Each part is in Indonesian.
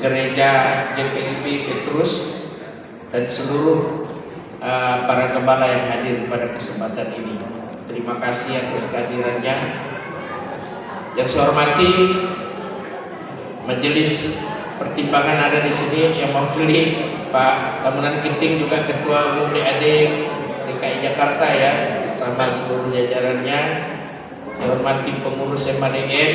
gereja GPIB Petrus dan seluruh para gembala yang hadir pada kesempatan ini. Terima kasih atas kehadirannya. Yang saya hormati Majelis Pertimbangan ada di sini yang mewakili Pak Tamunan Kinting, juga Ketua Umum DAD DKI Jakarta ya, bersama seluruh jajarannya. Saya hormati pengurus MADN.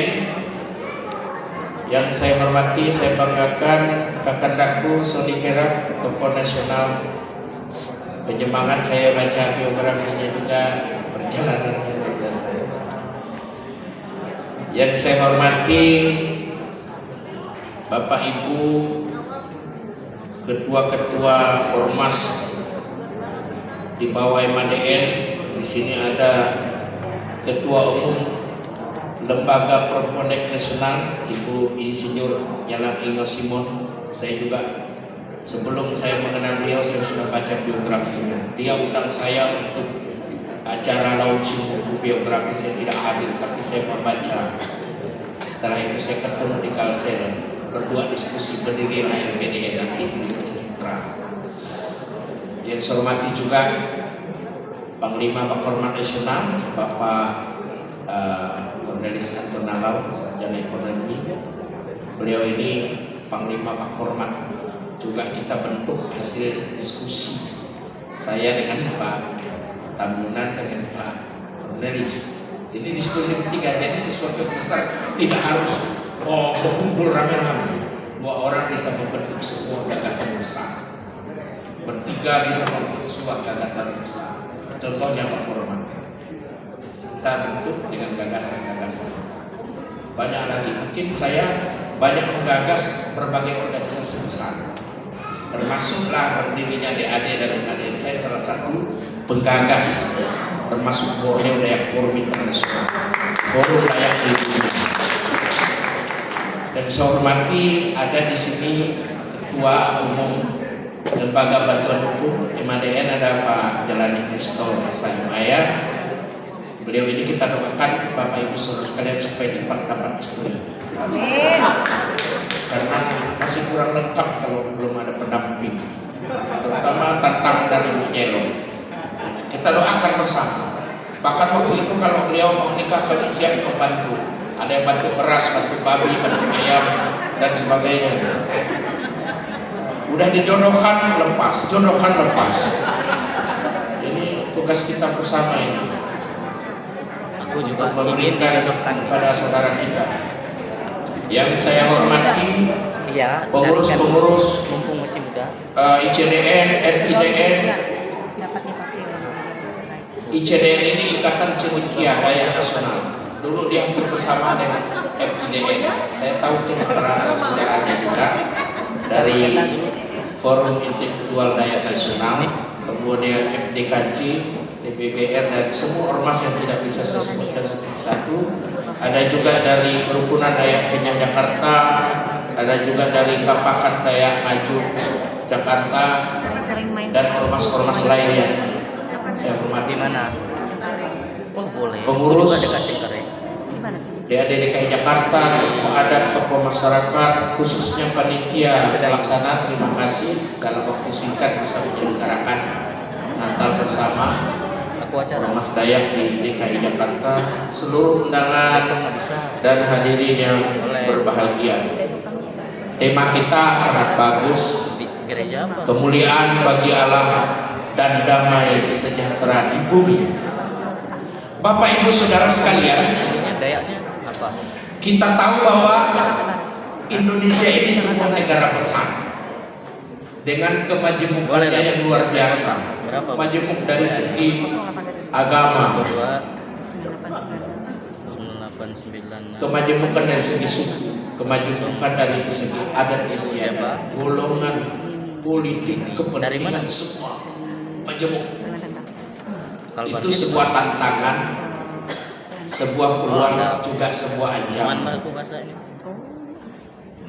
Yang saya hormati, saya banggakan Kakandaku Sony Kerap, tokoh nasional. Penyemangat saya baca biografinya juga, perjalanannya luar biasa. Yang saya hormati Bapak Ibu ketua-ketua ormas di bawah MADN. Di sini ada Ketua Umum Lembaga Proponek Nasional Ibu Insinyur Yalan Ingo Simon. Saya juga sebelum saya mengenal beliau, saya sudah baca biografinya. Dia undang saya untuk acara launching buku biografi, saya tidak hadir, tapi saya membaca. Setelah itu saya ketemu di Kalsel, berdua diskusi berdirilah LPDN nanti di Citra. Yang saya hormati juga Panglima Bakormat Nasional Bapak Cornelis Antonalau, Sarjana Ekonomi. Beliau ini Panglima Bakormat, juga kita bentuk hasil diskusi saya dengan Pak Tamunan dengan Pak Cornelis. Ini diskusi ketiga, jadi sesuatu yang besar tidak harus berkumpul rame-rame. Dua orang bisa membentuk sebuah gagasan besar, bertiga bisa membentuk sebuah gagasan besar. Contohnya Pak Korman, kita bentuk dengan gagasan-gagasan. Banyak lagi, mungkin saya banyak menggagas berbagai organisasi besar, termasuklah berdirinya DAD dan MADN. Saya salah satu penggagas, termasuk Borneo Dayak Forum Internasional, Forum Dayak di Indonesia. Dan saya hormati ada di sini Ketua Umum Lembaga Bantuan Hukum MADN, ada Pak Jalani Kristo Sayumaya. Beliau ini kita doakan Bapak Ibu saudara sekalian supaya cepat dapat istri. Amin. Karena masih kurang lengkap kalau belum ada pendamping, terutama tentang dari Bu Nyelong. Kita doakan bersama. Bahkan waktu itu kalau beliau mau nikah, kami siap membantu. Ada yang bantu beras, bantu babi, bantu ayam dan sebagainya. Udah dijodohkan lepas, jodohkan lepas. Ini tugas kita bersama ini. Aku juga ingin dijodohkan kepada saudara kita. Yang saya hormati, iya, pengurus-pengurus mumpung masih muda. ICDN, FIDN. Dapatnya pasti ICDN ini Ikatan Cendekia Dayak Nasional. Dulu dia hampir bersama dengan FIDN. Saya tahu cerita dan sejarahnya juga dari Forum Intelektual Dayak Nasional, kemudian FDKC, TPBR dan semua ormas yang tidak bisa saya sebutkan satu-satu. Ada juga dari Kerukunan Dayak Kenyang Jakarta, ada juga dari Kapakat Dayak Maju Jakarta, dan ormas-ormas lainnya. Saya hormati. Di mana? Oh boleh. Pengurus Aku juga dekat Cengkareng. DAD DKI Jakarta, adat tokoh masyarakat, khususnya panitia pelaksana. Terima kasih dalam waktu singkat bisa menyelenggarakan Natal bersama ormas Dayak di DKI Jakarta, seluruh undangan dan hadirin yang berbahagia. Tema kita sangat bagus, kemuliaan bagi Allah dan damai sejahtera di bumi. Bapak Ibu Saudara sekalian, kita tahu bahwa Indonesia ini sebuah negara besar dengan kemajemukannya yang luar biasa. Majemuk dari segi agama, kemajemukan dari segi suku, kemajemukan dari segi adat istiadat, golongan politik, kepentingan, semua majemuk. Itu sebuah tantangan, sebuah peluang, juga sebuah ancaman.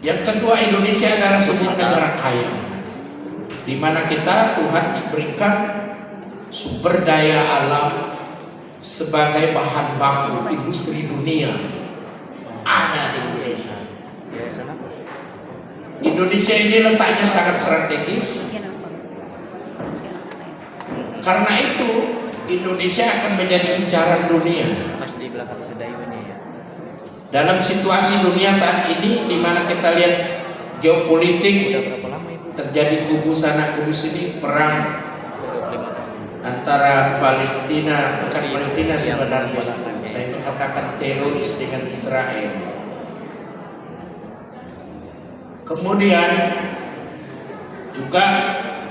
Yang kedua, Indonesia adalah sebuah negara kaya, di mana kita Tuhan berikan sumber daya alam sebagai bahan baku industri dunia ada di Indonesia. Indonesia ini letaknya sangat strategis. Karena itu Indonesia akan menjadi incaran dunia. Mas di belakang sedayunya ya. Dalam situasi dunia saat ini, di mana kita lihat geopolitik, Udah berapa lama ibu? terjadi kubu sana kubu sini, perang 25 tahun. antara Palestina, bukan Iya, Palestina yang sebenarnya, membatalkannya. saya katakan teroris dengan Israel. Kemudian juga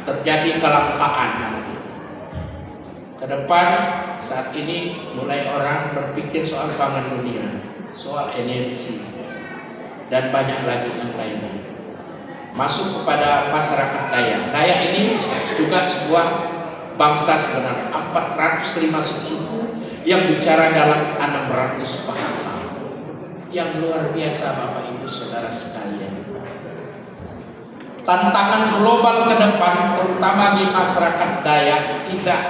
terjadi kelangkaan nanti. Ke depan saat ini mulai orang berpikir soal pangan dunia, soal energi, dan banyak lagi yang lainnya. Masuk kepada masyarakat Dayak. Dayak ini juga sebuah bangsa sebenarnya, 405 suku yang bicara dalam 600 bahasa. Yang luar biasa Bapak Ibu Saudara sekalian. Tantangan global ke depan terutama di masyarakat Dayak tidak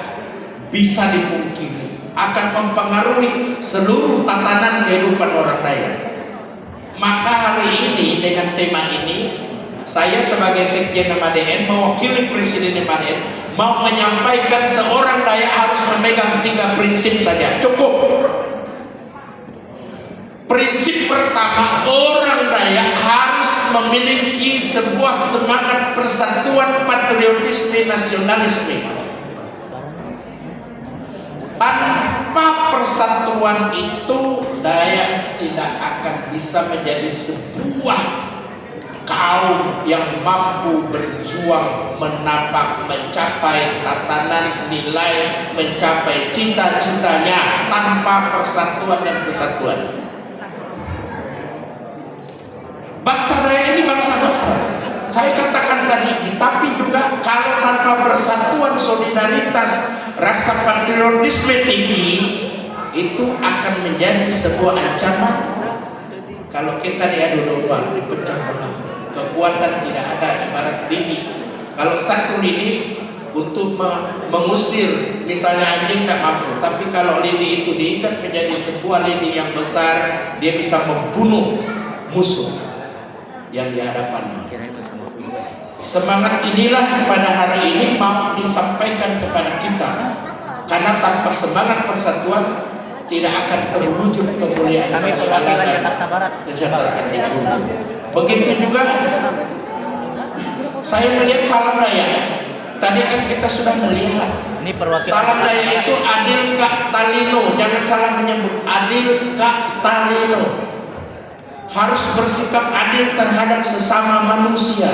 bisa dipungkiri akan mempengaruhi seluruh tatanan kehidupan orang Dayak. Maka hari ini dengan tema ini saya sebagai Sekjen MADN mewakili Presiden MADN mau menyampaikan seorang Dayak harus memegang 3 prinsip saja, cukup. Prinsip pertama, orang Dayak harus memiliki sebuah semangat persatuan, patriotisme, nasionalisme. Tanpa persatuan itu Dayak tidak akan bisa menjadi sebuah kaum yang mampu berjuang menapak mencapai tatanan nilai, mencapai cita-citanya tanpa persatuan dan kesatuan. Bangsa Dayak ini bangsa besar. Saya katakan tadi, tapi juga kalau tanpa persatuan, solidaritas, rasa patriotisme tinggi, itu akan menjadi sebuah ancaman. Kalau kita diadu domba, dipecah belah, kekuatan tidak ada, ibarat lidi. Kalau satu lidi untuk mengusir, misalnya anjing tidak mampu, tapi kalau lidi itu diikat menjadi sebuah lidi yang besar, dia bisa membunuh musuh yang di hadapannya. Semangat inilah pada hari ini mau disampaikan kepada kita, karena tanpa semangat persatuan tidak akan terwujud kemuliaan Kami perwakilan Jakarta Barat. kesejahteraan itu. Begitu juga saya melihat Salam Dayak. Tadi kan kita sudah melihat Ini perwakilan Salam Dayak itu Adil Kak Talino, jangan salah menyebut Adil Kak Talino. Harus bersikap adil terhadap sesama manusia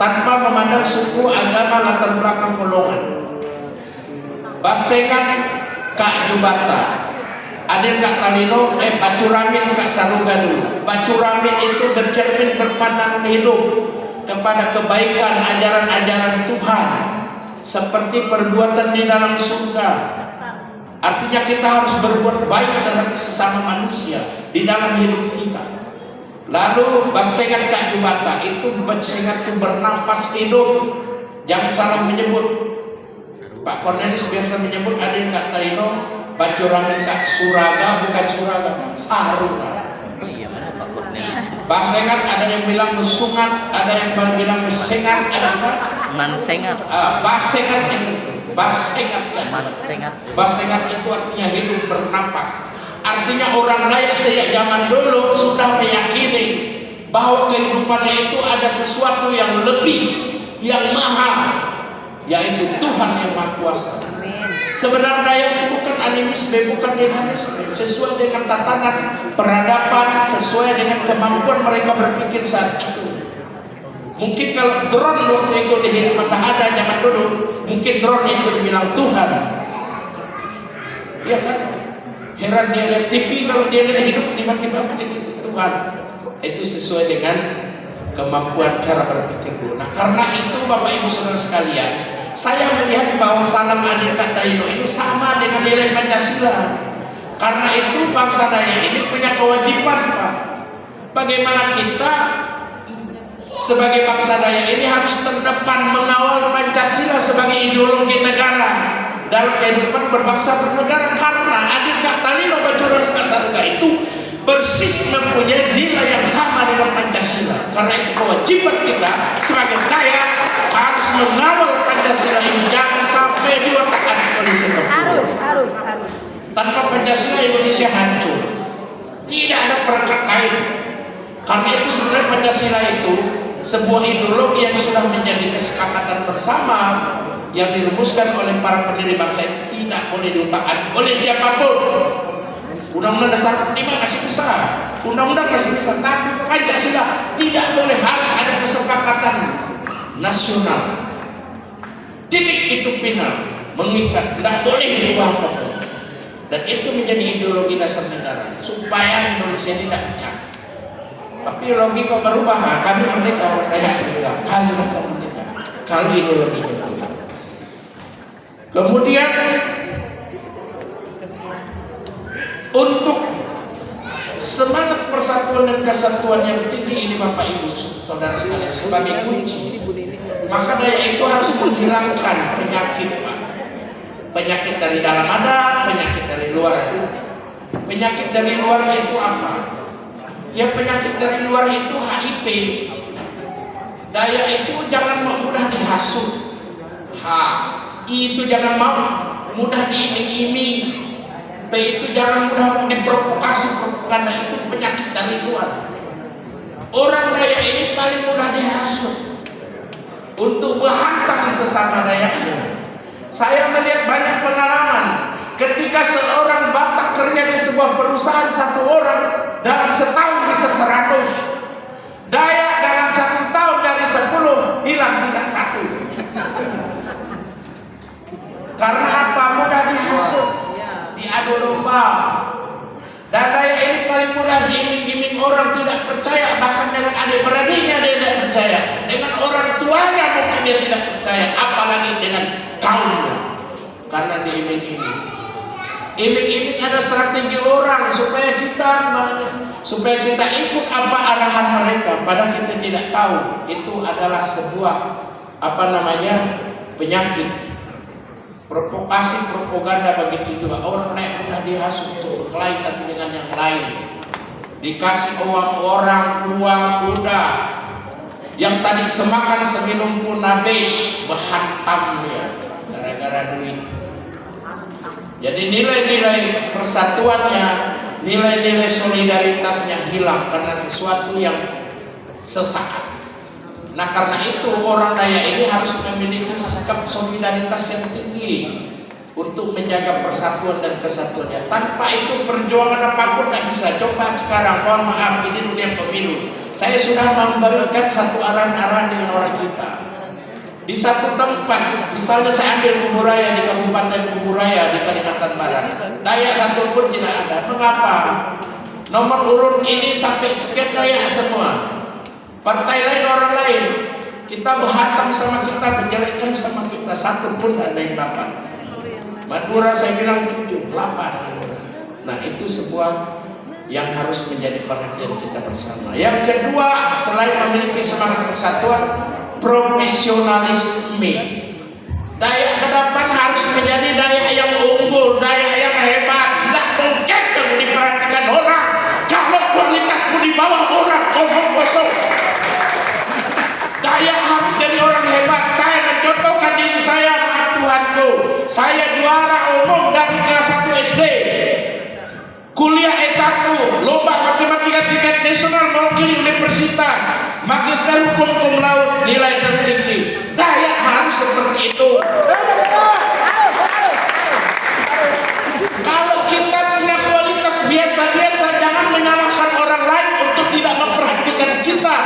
tanpa memandang suku, agama, latar belakang golongan. Basengan Kak Jubata, Adil Kak Talino, Bacuramin Kak Saruga dulu. Bacuramin itu bercermin berpandangan hidup kepada kebaikan ajaran-ajaran Tuhan seperti perbuatan di dalam surga. Artinya kita harus berbuat baik terhadap sesama manusia di dalam hidup kita. Lalu Basengat Kak Jubata itu Basengat itu bernapas hidup. Jangan salah menyebut. Pak Cornelis biasa menyebut Adil Kak Talino, Bacuramin Kak Suraga, bukan Suraga, Saruga. Oh iya, mana Pak Cornelis? Basengat ada yang bilang besungat, ada yang bilang besengat, ada Mansengat. Basengat yang Basengat kan. Mansengat. Basengat itu artinya hidup bernapas. Artinya orang Dayak sejak zaman dulu sudah meyakini bahwa kehidupannya itu ada sesuatu yang lebih, yang maha, yaitu Tuhan yang Maha Kuasa. Sebenarnya Dayak itu bukan animisme, bukan dinamisme, sesuai dengan tatanan peradaban, sesuai dengan kemampuan mereka berpikir saat itu. Mungkin kalau drone waktu itu di mata ada zaman dulu, mungkin drone itu dibilang Tuhan. Iya kan? Heran dia lihat TV, kalau dia lihat hidup tiba-tiba itu Tuhan. Itu sesuai dengan kemampuan cara berpikir dulu. Nah, karena itu Bapak Ibu Saudara sekalian, saya melihat bahwa Salam Adil Kak Talino ini sama dengan nilai Pancasila. Karena itu bangsa Dayak ini punya kewajiban, Pak. Bagaimana kita sebagai bangsa Dayak ini harus terdepan mengawal Pancasila sebagai ideologi negara dalam kehidupan berbangsa bernegara. Karena Adil Kak Talino Bacuramin Kak Saruga itu persis mempunyai nilai yang sama dengan Pancasila. Karena itu kewajiban kita sebagai Dayak harus mengawal Pancasila ini, jangan sampai diotak-atik oleh siapapun. Harus. Tanpa Pancasila Indonesia hancur. Tidak ada perekat lain. Karena itu sebenarnya Pancasila itu sebuah ideologi yang sudah menjadi kesepakatan bersama yang dirumuskan oleh para pendiri bangsa itu tidak boleh diotak-atik oleh siapapun. Undang-Undang Dasar 45 masih bisa, Undang-Undang masih bisa, tapi Pancasila tidak boleh, harus ada kesepakatan nasional. Titik itu final, mengikat, tidak boleh diubah apapun. Dan itu menjadi ideologi dasar negara supaya Indonesia tidak pecah. Tapi logika berubah, kami merdeka, orang Dayak bilang kami merdeka, kalau ideologinya berubah. Kemudian untuk semangat persatuan dan kesatuan yang tinggi ini Bapak Ibu Saudara sekalian sebagai kunci, maka Dayak itu harus menghilangkan penyakit, Pak. Penyakit dari dalam ada, penyakit dari luar ada. Penyakit dari luar itu apa? Ya penyakit dari luar itu HIV. Dayak itu jangan mudah dihasut. I itu jangan mau mudah diiming-iming. P itu jangan mudah diprovokasi, propaganda itu penyakit dari luar. Orang Dayak ini paling mudah dihasut untuk menghantam sesama Dayaknya. Saya melihat banyak pengalaman ketika seorang Batak kerja di sebuah perusahaan, satu orang dalam setahun bisa 100. Dayak dalam 1 tahun dari 10 hilang sisa 1. Karena apa? Mudah dihasut, diadu domba. Dan Dayak ini paling mudah diiming-iming orang tidak percaya, bahkan dengan adik-beradiknya dia tidak percaya, dengan orang tuanya mungkin dia tidak percaya, apalagi dengan kaumnya, karena diiming-iming. Iming-iming ada strategi orang supaya kita ikut apa arahan mereka, padahal kita tidak tahu itu adalah sebuah penyakit. Provokasi, propaganda begitu juga. Orang lain mudah dihasut untuk berkelahi satu dengan yang lain. Dikasih uang kuda, yang tadi semakan seminum pun habis, berhantam dia gara-gara duit. Jadi nilai-nilai persatuannya, nilai-nilai solidaritasnya hilang karena sesuatu yang sesaat. Nah karena itu orang Dayak ini harus memiliki sikap solidaritas yang tinggi untuk menjaga persatuan dan kesatuannya. Tanpa itu perjuangan apapun tak bisa. Coba sekarang, mohon maaf, ini dunia pemilu. Saya sudah memberikan satu arahan-arahan dengan orang kita. Di satu tempat, misalnya saya ambil Kuburaya di Kabupaten Kuburaya di Kalimantan Barat, Dayak satu pun tidak ada. Mengapa? Nomor urut ini sampai sekian Dayak semua. Partai lain orang lain, kita berhantam sama kita, menjelekkan sama kita, satu pun ada yang dapat. Madura saya bilang 7, 8. Nah itu sebuah yang harus menjadi perhatian kita bersama. Yang kedua, selain memiliki semangat persatuan, profesionalisme. Dayak ke depan harus menjadi Dayak yang unggul, Dayak yang hebat. Tidak mungkin kamu diperhatikan orang kalau kualitasmu di bawah orang, omong kosong. Dayak harus jadi orang hebat. Saya mencontohkan diri saya, Tuhanku. Saya juara umum dari kelas 1 SD. Kuliah S1, lomba matematika tingkat nasional mewakili universitas. Magister hukum cum laude, nilai tertinggi. Dayak harus seperti itu. Kalau kita punya kualitas biasa-biasa, jangan menyalahkan orang lain untuk tidak memperhatikan kita.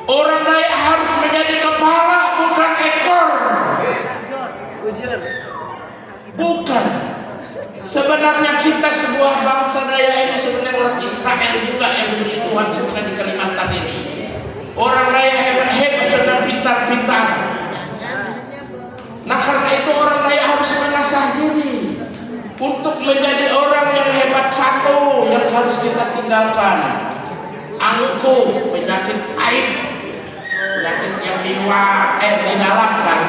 Orang Dayak harus menjadi kepala, bukan ekor. Bukan. Sebenarnya kita sebuah bangsa Dayak ini sebenarnya orang Israel juga yang diberi Tuhan cipta di Kalimantan ini. Orang Dayak hebat-hebat, sedang pintar-pintar. Nah karena itu orang Dayak harus mengasah diri untuk menjadi orang yang hebat. Satu yang harus kita tinggalkan, angkuh, penyakit aib, penyakit yang di luar, di dalam kan.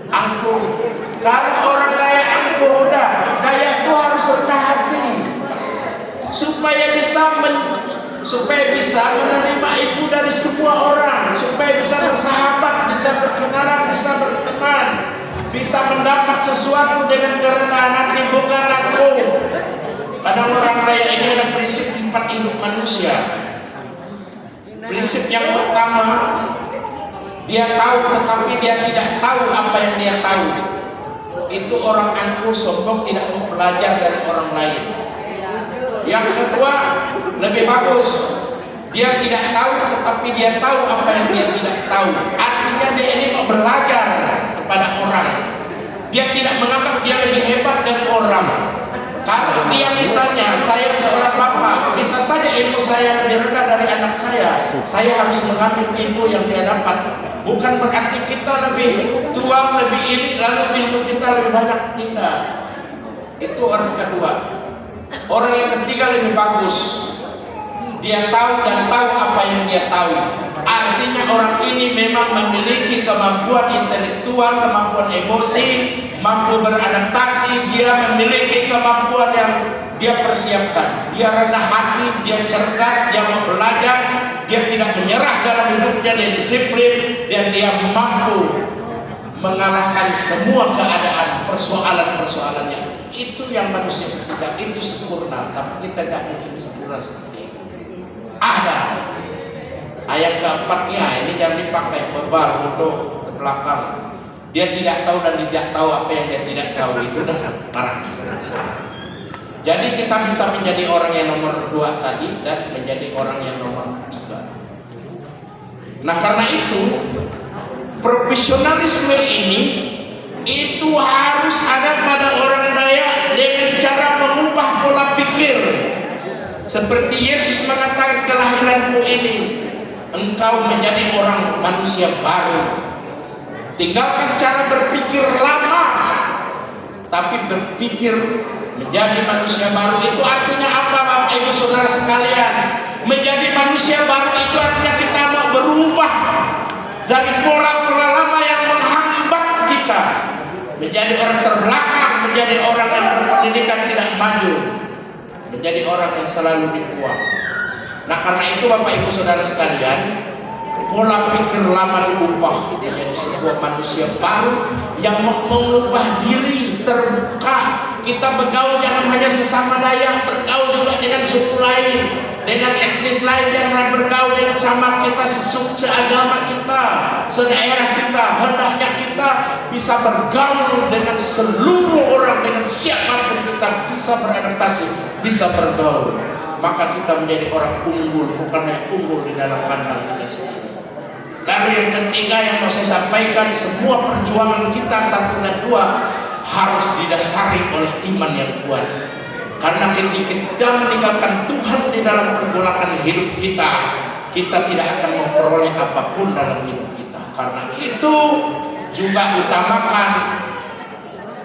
Angkuh. Kalau orang Dayak angkuh udah, Dayak supaya bisa menerima ibu dari semua orang, supaya bisa bersahabat, bisa berkenalan, bisa berteman, bisa mendapat sesuatu dengan kerendahan hati, bukan aku. Kadang orang kaya ini ada prinsip 4 hidup manusia. Prinsip yang pertama, dia tahu tetapi dia tidak tahu apa yang dia tahu. Itu orang angkuh, sombong, tidak mau belajar dari orang lain. Yang kedua, lebih bagus, dia tidak tahu tetapi dia tahu apa yang dia tidak tahu. Artinya dia ini mau belajar kepada orang. Dia tidak menganggap dia lebih hebat dari orang. Kalau dia misalnya, saya seorang bapak, bisa saja ilmu saya lebih rendah dari anak saya harus mengambil ilmu yang dia dapat. Bukan berarti kita lebih tua, lebih ini, lalu ilmu kita lebih banyak. Tidak. Itu orang kedua. Orang yang ketiga lebih bagus. Dia tahu dan tahu apa yang dia tahu. Artinya orang ini memang memiliki kemampuan intelektual, kemampuan emosi, mampu beradaptasi. Dia memiliki kemampuan yang dia persiapkan. Dia rendah hati, dia cerdas, dia mau belajar, dia tidak menyerah dalam hidupnya, dia disiplin, dan dia mampu mengalahkan semua keadaan, persoalan-persoalannya. Itu yang manusia ketiga, itu sempurna. Tapi kita tidak mungkin sempurna seperti itu. Ada ayat keempatnya, ini jangan dipakai bebar bodoh ke belakang. Dia tidak tahu dan tidak tahu apa yang dia tidak tahu, itu dah parah. Jadi kita bisa menjadi orang yang nomor 2 tadi dan menjadi orang yang nomor 3. Nah karena itu profesionalisme ini itu harus ada pada orang Dayak dengan cara mengubah pola pikir. Seperti Yesus mengatakan, kelahiranmu ini engkau menjadi orang manusia baru. Tinggalkan cara berpikir lama, tapi berpikir menjadi manusia baru. Itu artinya apa, Bapak Ibu Saudara sekalian? Menjadi manusia baru itu artinya kita mau berubah dari pola-pola lama yang menghambat kita, menjadi orang terbelakang, menjadi orang yang berpendidikan tidak maju, menjadi orang yang selalu dibuang. Nah karena itu Bapak Ibu Saudara sekalian, pola pikir lama diubah menjadi sebuah manusia baru yang mengubah diri, terbuka. Kita bergaul jangan hanya sesama Dayak, bergaul juga dengan suku lain, dengan etnis lain, jangan bergaul dengan sama kita, seagama kita, sedaerah kita. Hendaknya kita bisa bergaul dengan seluruh orang, dengan siapapun kita bisa beradaptasi, bisa bergaul. Maka kita menjadi orang unggul, bukan hanya unggul di dalam pandang kita sendiri. Lalu yang ketiga yang mau saya sampaikan, semua perjuangan kita 1 dan 2 harus didasari oleh iman yang kuat. Karena ketika kita meninggalkan Tuhan di dalam pergolakan hidup kita, kita tidak akan memperoleh apapun dalam hidup kita. Karena itu juga utamakan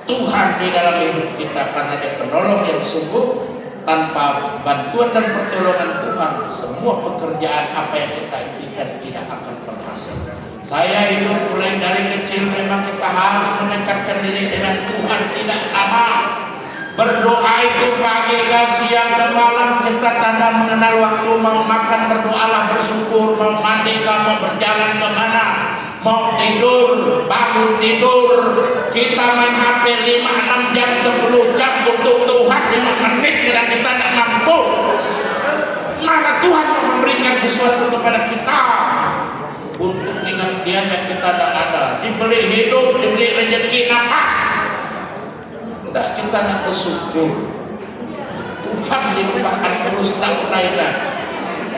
Tuhan di dalam hidup kita, karena Dia penolong yang sungguh. Tanpa bantuan dan pertolongan Tuhan, semua pekerjaan apa yang kita impikan tidak akan berhasil. Saya hidup mulai dari kecil, memang kita harus mendekatkan diri dengan Tuhan, tidak lama. Berdoa itu pagi ke siang ke malam, kita tanda mengenal waktu. Mau makan berdoalah, bersyukur. Mau mandi, mau berjalan kemana, mau tidur, bangun tidur, kita main HP 5-6 jam, 10 jam untuk Tuhan 5 menit, karena kita tidak mampu. Mana Tuhan mau memberikan sesuatu kepada kita? Untuk ingat Dia yang kita tidak ada, diberi hidup, diberi rezeki nafas, tidak, kita tidak bersyukur. Tuhan dilupakan terus, tak berlainan.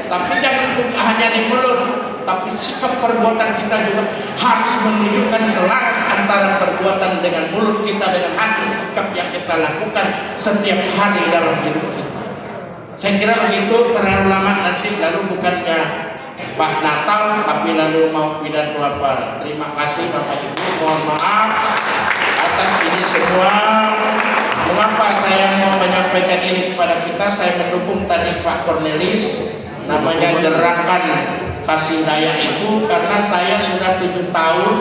Tapi jangan hanya di mulut, tapi sikap perbuatan kita juga harus menunjukkan selaras antara perbuatan dengan mulut kita, dengan hati, sikap yang kita lakukan setiap hari dalam hidup kita. Saya kira begitu, terlalu lama nanti, lalu bukannya pas Natal, tapi lalu mau pidato apa. Terima kasih Bapak Ibu, mohon maaf atas ini semua. Mengapa saya mau menyampaikan ini kepada kita? Saya mendukung tadi Pak Cornelis, namanya gerakan kasih Dayak itu, karena saya sudah 7 tahun